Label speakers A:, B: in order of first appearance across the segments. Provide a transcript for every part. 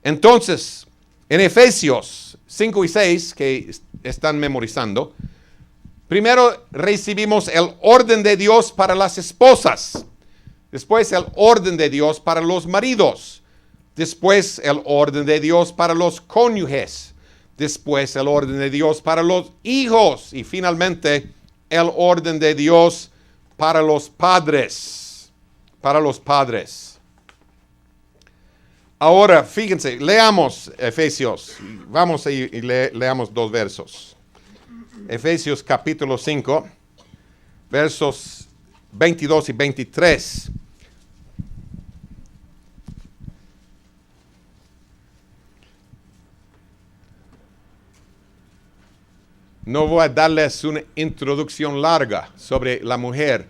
A: Entonces, en Efesios 5 y 6, que están memorizando, primero recibimos el orden de Dios para las esposas. Después el orden de Dios para los maridos. Después el orden de Dios para los cónyuges. Después el orden de Dios para los hijos. Y finalmente el orden de Dios para los padres. Para los padres. Ahora, fíjense, leamos Efesios. Vamos y leamos 2 versos. Efesios capítulo 5, versos 22 y 23. No voy a darles una introducción larga sobre la mujer,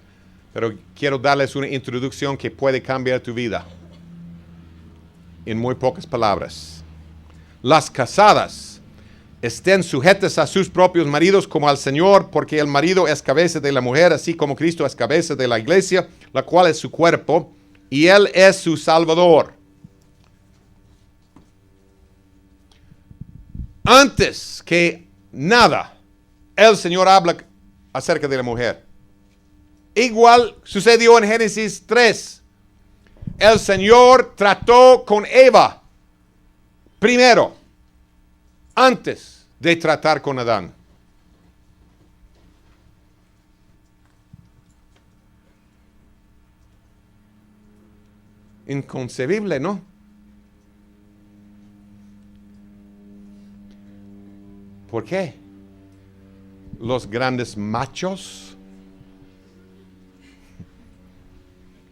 A: pero quiero darles una introducción que puede cambiar tu vida. En muy pocas palabras. Las casadas estén sujetas a sus propios maridos como al Señor, porque el marido es cabeza de la mujer, así como Cristo es cabeza de la iglesia, la cual es su cuerpo, y Él es su Salvador. Antes que nada, el Señor habla acerca de la mujer. Igual sucedió en Génesis 3. El Señor trató con Eva primero, antes de tratar con Adán. Inconcebible, ¿no? ¿Por qué? Los grandes machos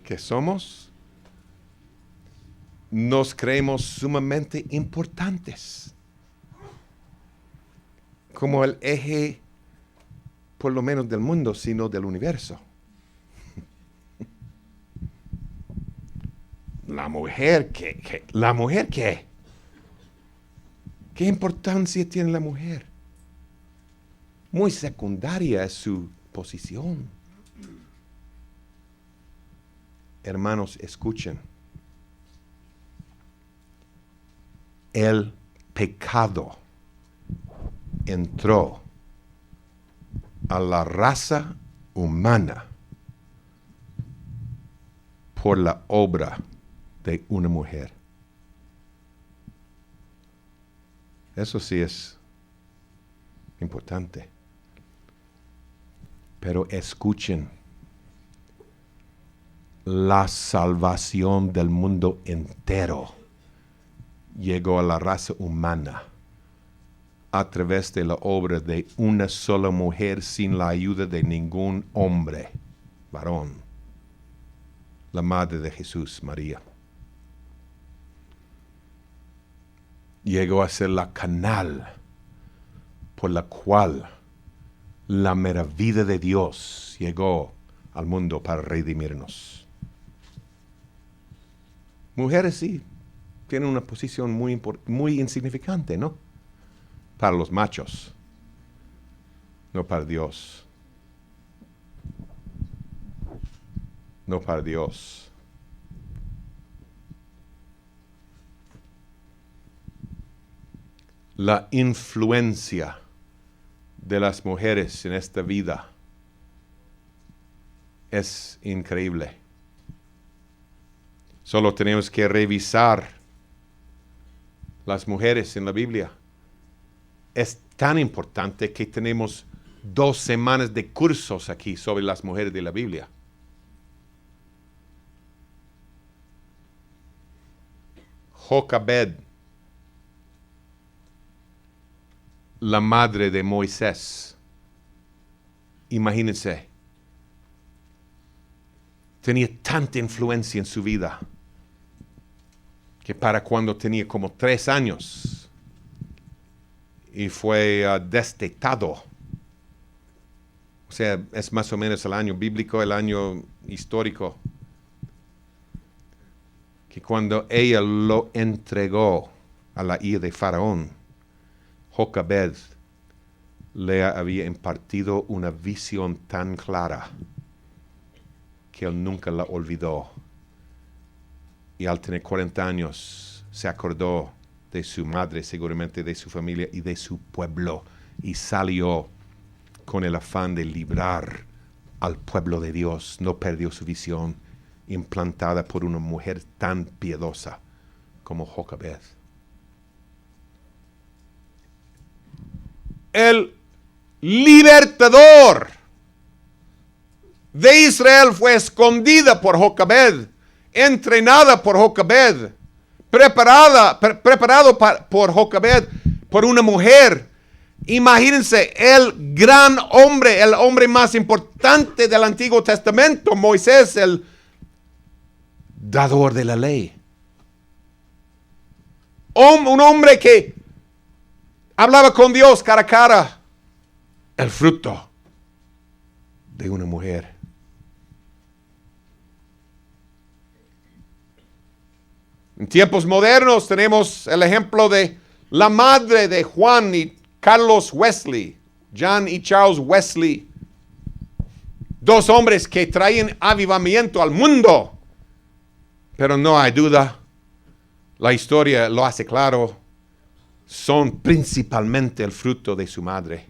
A: que somos, nos creemos sumamente importantes, como el eje, por lo menos del mundo, sino del universo. La mujer, ¿La mujer qué? ¿Qué importancia tiene la mujer? Muy secundaria es su posición. Hermanos, escuchen. El pecado entró a la raza humana por la obra de una mujer. Eso sí es importante. Pero escuchen, la salvación del mundo entero llegó a la raza humana a través de la obra de una sola mujer sin la ayuda de ningún hombre, varón, la madre de Jesús, María. Llegó a ser la canal por la cual la mera vida de Dios llegó al mundo para redimirnos. Mujeres sí tienen una posición muy insignificante, ¿no? Para los machos, no para Dios. No para Dios. La influencia de las mujeres en esta vida es increíble. Solo tenemos que revisar las mujeres en la Biblia. Es tan importante que tenemos 2 semanas de cursos aquí sobre las mujeres de la Biblia. Jocabed, la madre de Moisés. Imagínense. Tenía tanta influencia en su vida que para cuando tenía como 3 años y fue destetado. O sea, es más o menos el año bíblico, el año histórico, que cuando ella lo entregó a la hija de Faraón, Jocabed le había impartido una visión tan clara que él nunca la olvidó. Y al tener 40 años se acordó de su madre, seguramente de su familia y de su pueblo, y salió con el afán de librar al pueblo de Dios. No perdió su visión, implantada por una mujer tan piadosa como Jocabed. El libertador de Israel fue escondida por Jocabed, entrenada por Jocabed, preparado por Jocabed, por una mujer. Imagínense, el gran hombre, el hombre más importante del Antiguo Testamento, Moisés, el dador de la ley. Un hombre que hablaba con Dios cara a cara. El fruto de una mujer. En tiempos modernos tenemos el ejemplo de la madre de Juan y Carlos Wesley, John y Charles Wesley. Dos hombres que traen avivamiento al mundo. Pero no hay duda, la historia lo hace claro, son principalmente el fruto de su madre.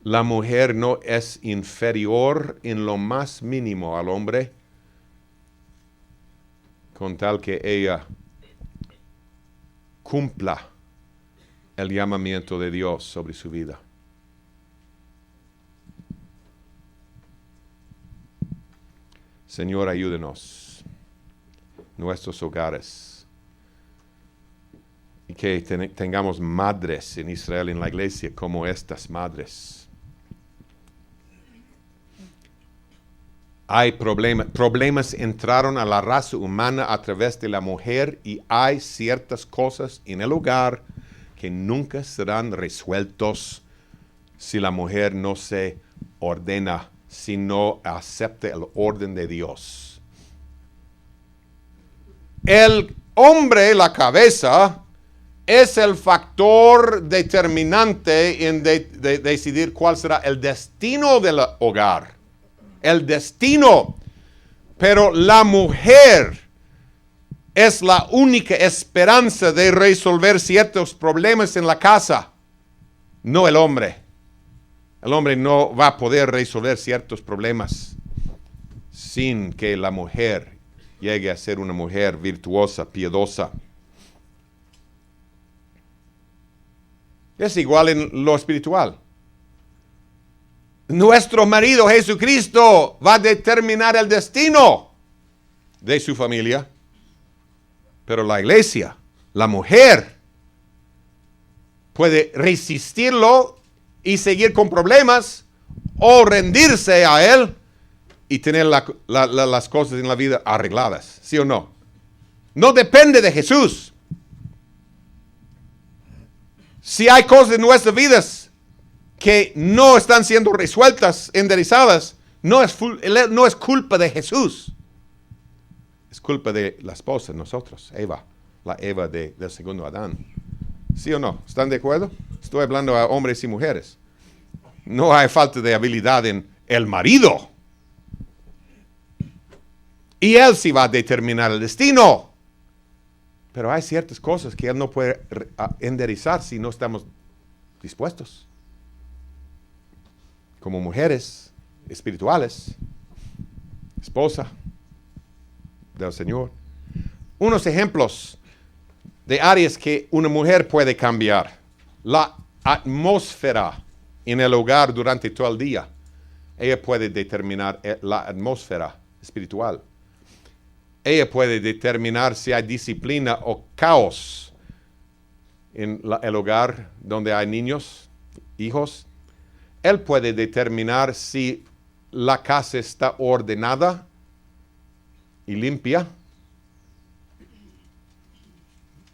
A: La mujer no es inferior en lo más mínimo al hombre, con tal que ella cumpla el llamamiento de Dios sobre su vida. Señor, ayúdenos en nuestros hogares y que tengamos madres en Israel, en la iglesia, como estas madres. Hay problemas entraron a la raza humana a través de la mujer y hay ciertas cosas en el hogar que nunca serán resueltos si la mujer no se ordena, si no acepta el orden de Dios. El hombre, la cabeza, es el factor determinante en decidir cuál será el destino del hogar. El destino. Pero la mujer es la única esperanza de resolver ciertos problemas en la casa, no el hombre. El hombre no va a poder resolver ciertos problemas sin que la mujer llegue a ser una mujer virtuosa, piadosa. Es igual en lo espiritual. Nuestro marido Jesucristo va a determinar el destino de su familia. Pero la iglesia, la mujer, puede resistirlo y seguir con problemas o rendirse a él y tener las cosas en la vida arregladas. ¿Sí o no? No depende de Jesús. Si hay cosas en nuestras vidas que no están siendo resueltas, enderezadas, no es culpa de Jesús. Es culpa de la esposa, nosotros, Eva, la Eva del segundo Adán. ¿Sí o no? ¿Están de acuerdo? Estoy hablando a hombres y mujeres. No hay falta de habilidad en el marido. Y él sí va a determinar el destino. Pero hay ciertas cosas que él no puede enderezar si no estamos dispuestos. Como mujeres espirituales, esposa del Señor. Unos ejemplos de áreas que una mujer puede cambiar. La atmósfera en el hogar durante todo el día. Ella puede determinar la atmósfera espiritual. Ella puede determinar si hay disciplina o caos en el hogar donde hay niños, hijos. Él puede determinar si la casa está ordenada y limpia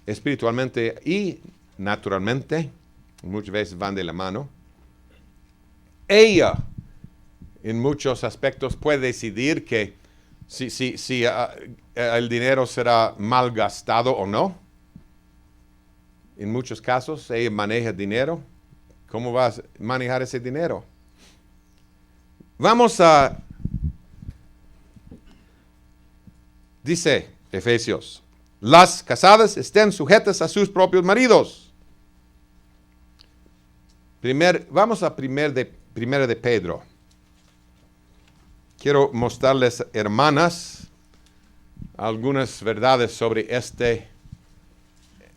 A: espiritualmente y naturalmente. Muchas veces van de la mano. Ella, en muchos aspectos, puede decidir que si el dinero será mal gastado o no. En muchos casos, ella maneja dinero. ¿Cómo vas a manejar ese dinero? Vamos a Dice Efesios, las casadas estén sujetas a sus propios maridos. Vamos a primera de Pedro. Quiero mostrarles, hermanas, algunas verdades sobre este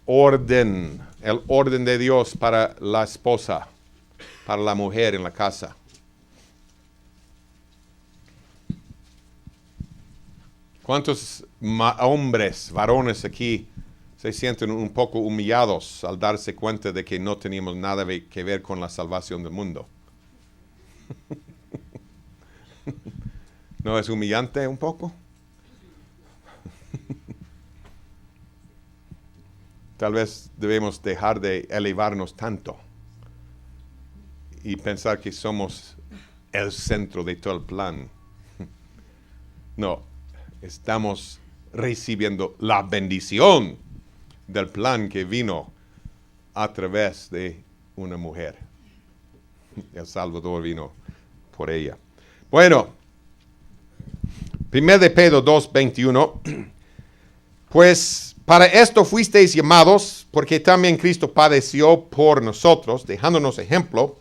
A: orden, el orden de Dios para la esposa, para la mujer en la casa. ¿Cuántos hombres, varones aquí se sienten un poco humillados al darse cuenta de que no teníamos nada que ver con la salvación del mundo? ¿No es humillante un poco? Tal vez debemos dejar de elevarnos tanto y pensar que somos el centro de todo el plan. No, estamos recibiendo la bendición del plan que vino a través de una mujer. El Salvador vino por ella. Bueno, 1 de Pedro 2:21. Pues para esto fuisteis llamados, porque también Cristo padeció por nosotros, dejándonos ejemplo,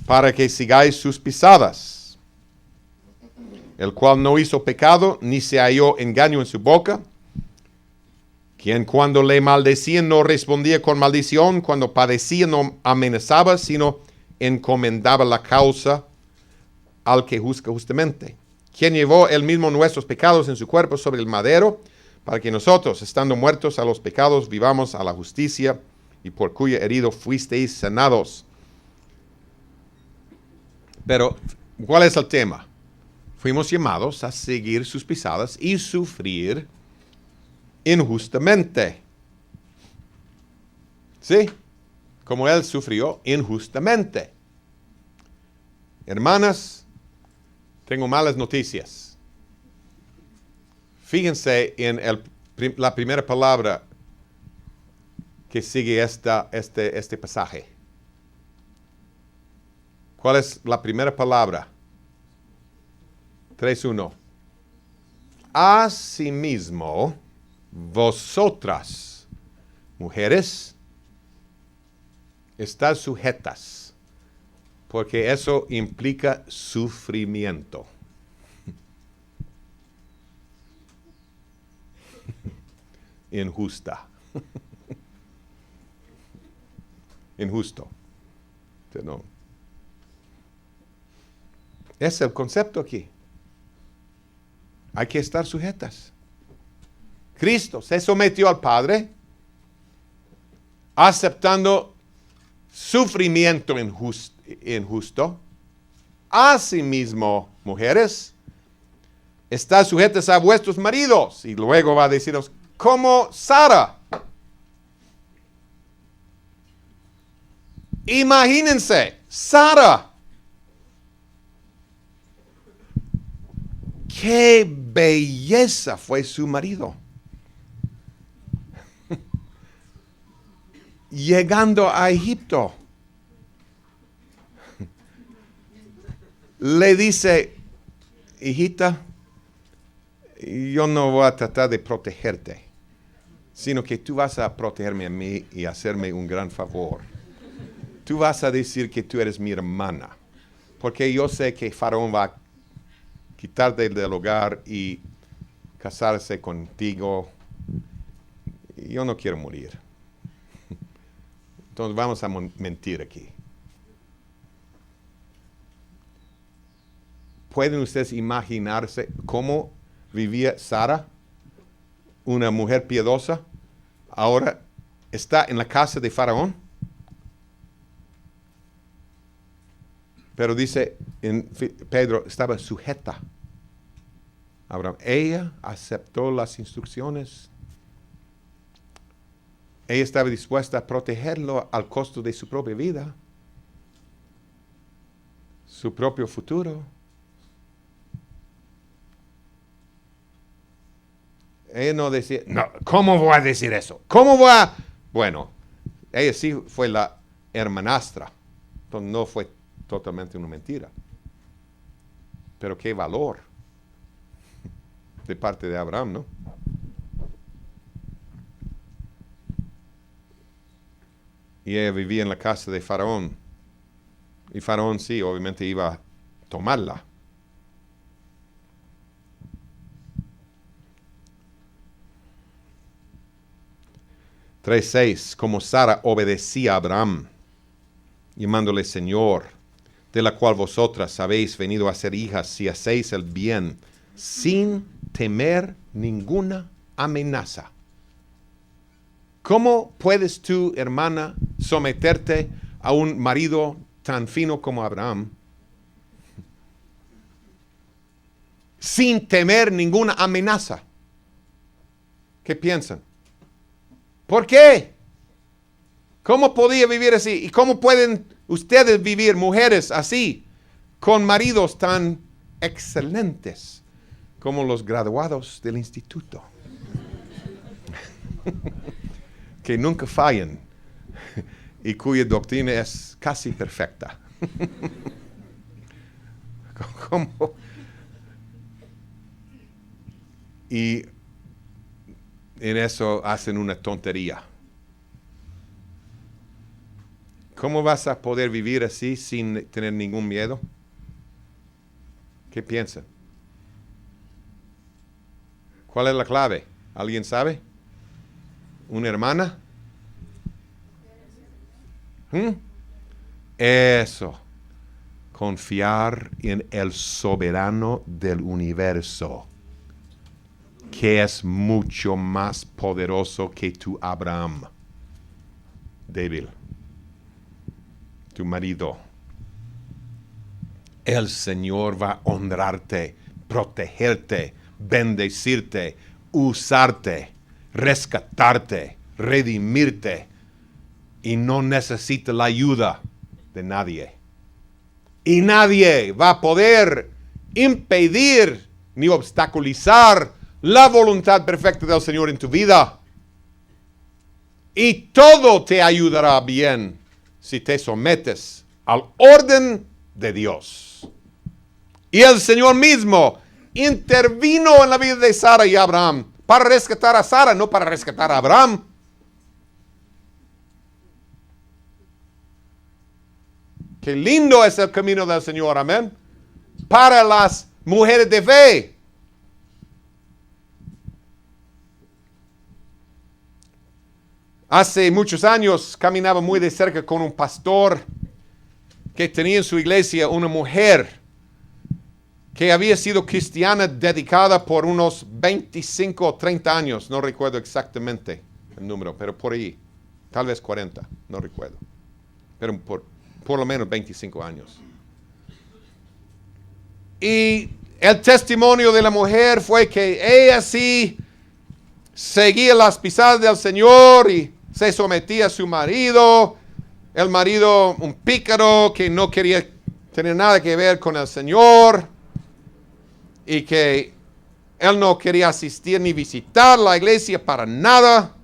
A: para que sigáis sus pisadas, el cual no hizo pecado, ni se halló engaño en su boca, quien cuando le maldecían no respondía con maldición, cuando padecía no amenazaba, sino encomendaba la causa al que juzga justamente, quien llevó él mismo nuestros pecados en su cuerpo sobre el madero, para que nosotros, estando muertos a los pecados, vivamos a la justicia, y por cuya herido fuisteis sanados. Pero, ¿cuál es el tema? Fuimos llamados a seguir sus pisadas y sufrir injustamente. ¿Sí? Como él sufrió injustamente. Hermanas, tengo malas noticias. Fíjense en la primera palabra que sigue este pasaje. ¿Cuál es la primera palabra? 3:1. Asimismo, vosotras, mujeres, estad sujetas, porque eso implica sufrimiento. Injusta. Injusto. No. Es el concepto aquí. Hay que estar sujetas. Cristo se sometió al Padre, aceptando sufrimiento injusto. Asimismo, mujeres, estad sujetas a vuestros maridos. Y luego va a deciros, como Sara. Imagínense, Sara. Qué belleza fue su marido. Llegando a Egipto, le dice, hijita, yo no voy a tratar de protegerte, sino que tú vas a protegerme a mí y hacerme un gran favor. Tú vas a decir que tú eres mi hermana, porque yo sé que Faraón va a quitarte del hogar y casarse contigo. Yo no quiero morir. Entonces vamos a mentir aquí. ¿Pueden ustedes imaginarse cómo vivía Sara, una mujer piadosa? Ahora está en la casa de Faraón. Pero dice Pedro, estaba sujeta. Abraham, ella aceptó las instrucciones. Ella estaba dispuesta a protegerlo al costo de su propia vida, su propio futuro. Ella no decía, no, ¿cómo voy a decir eso? ¿Cómo voy a...? Bueno, ella sí fue la hermanastra, entonces no fue totalmente una mentira. Pero qué valor. de parte de Abraham, ¿no? Y ella vivía en la casa de Faraón. Y Faraón sí, obviamente iba a tomarla. Como Sara obedecía a Abraham, llamándole Señor, de la cual vosotras habéis venido a ser hijas si hacéis el bien, sin temer ninguna amenaza. ¿Cómo puedes tú, hermana, someterte a un marido tan fino como Abraham sin temer ninguna amenaza? ¿Qué piensan? ¿Por qué? ¿Cómo podía vivir así? ¿Y cómo pueden ustedes vivir, mujeres, así, con maridos tan excelentes como los graduados del instituto? Que nunca fallan y cuya doctrina es casi perfecta. ¿Cómo? Y en eso hacen una tontería. ¿Cómo vas a poder vivir así sin tener ningún miedo? ¿Qué piensan? ¿Cuál es la clave? ¿Alguien sabe? ¿Una hermana? Eso. Confiar en el soberano del universo, que es mucho más poderoso que tu Abraham débil, tu marido. El Señor va a honrarte, protegerte, bendecirte, usarte, rescatarte, redimirte, y no necesita la ayuda de nadie. Y nadie va a poder impedir ni obstaculizar la voluntad perfecta del Señor en tu vida. Y todo te ayudará bien si te sometes al orden de Dios. Y el Señor mismo intervino en la vida de Sara y Abraham para rescatar a Sara, no para rescatar a Abraham. Qué lindo es el camino del Señor, amén. Para las mujeres de fe. Hace muchos años caminaba muy de cerca con un pastor que tenía en su iglesia una mujer que había sido cristiana dedicada por unos 25 o 30 años. No recuerdo exactamente el número, pero por ahí. Tal vez 40, no recuerdo. Pero por lo menos 25 años. Y el testimonio de la mujer fue que ella sí seguía las pisadas del Señor y se sometía a su marido. El marido, un pícaro que no quería tener nada que ver con el Señor y que él no quería asistir ni visitar la iglesia para nada.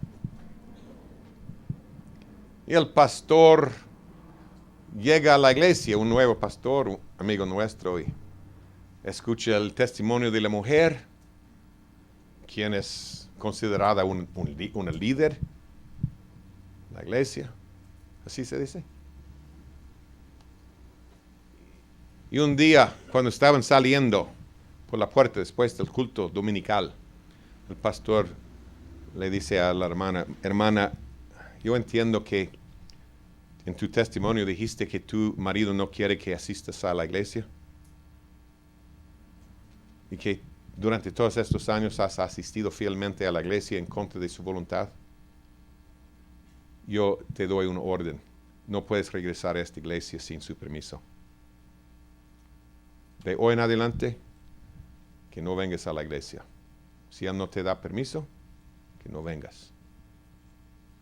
A: Y el pastor llega a la iglesia, un nuevo pastor, un amigo nuestro, y escucha el testimonio de la mujer, quien es considerada una líder de la iglesia. Así se dice. Y un día, cuando estaban saliendo por la puerta después del culto dominical, el pastor le dice a la hermana, yo entiendo que en tu testimonio dijiste que tu marido no quiere que asistas a la iglesia y que durante todos estos años has asistido fielmente a la iglesia en contra de su voluntad. Yo te doy una orden. No puedes regresar a esta iglesia sin su permiso. De hoy en adelante, que no vengas a la iglesia. Si él no te da permiso, que no vengas.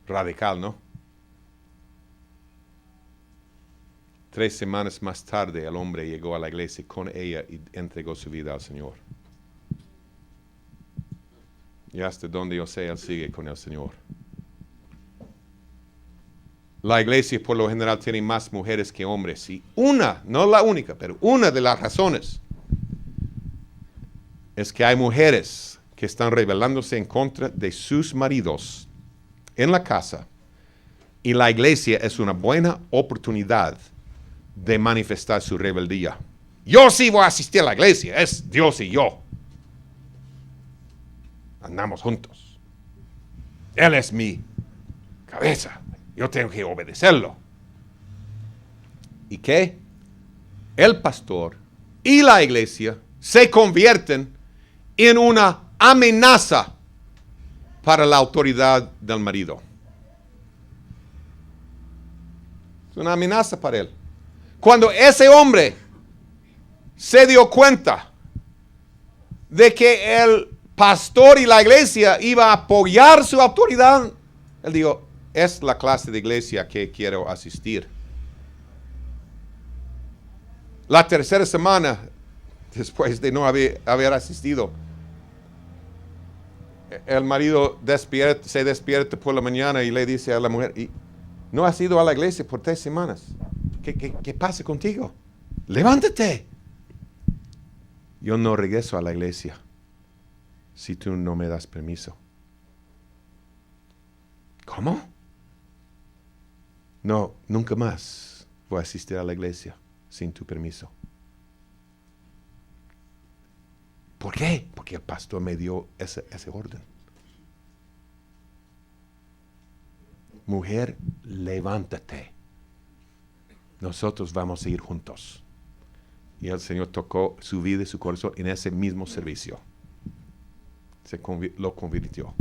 A: Radical, ¿no? 3 semanas más tarde, el hombre llegó a la iglesia con ella y entregó su vida al Señor. Y hasta donde yo sé, él sigue con el Señor. La iglesia por lo general tiene más mujeres que hombres. Y una, no la única, pero una de las razones es que hay mujeres que están rebelándose en contra de sus maridos en la casa, y la iglesia es una buena oportunidad de manifestar su rebeldía. Yo sí voy a asistir a la iglesia, es Dios y yo. Andamos juntos. Él es mi cabeza, yo tengo que obedecerlo. ¿Y qué? El pastor y la iglesia se convierten en una amenaza para la autoridad del marido. Es una amenaza para él. Cuando ese hombre se dio cuenta de que el pastor y la iglesia iba a apoyar su autoridad, él dijo, es la clase de iglesia que quiero asistir. La tercera semana, después de no haber asistido, el marido se despierta por la mañana y le dice a la mujer, no has ido a la iglesia por 3 semanas. ¿Qué pasa contigo? Levántate. Yo no regreso a la iglesia si tú no me das permiso. ¿Cómo? No, nunca más voy a asistir a la iglesia sin tu permiso. ¿Por qué? Porque el pastor me dio ese orden. Mujer, levántate. Nosotros vamos a ir juntos. Y el Señor tocó su vida y su corazón en ese mismo servicio. Lo convirtió.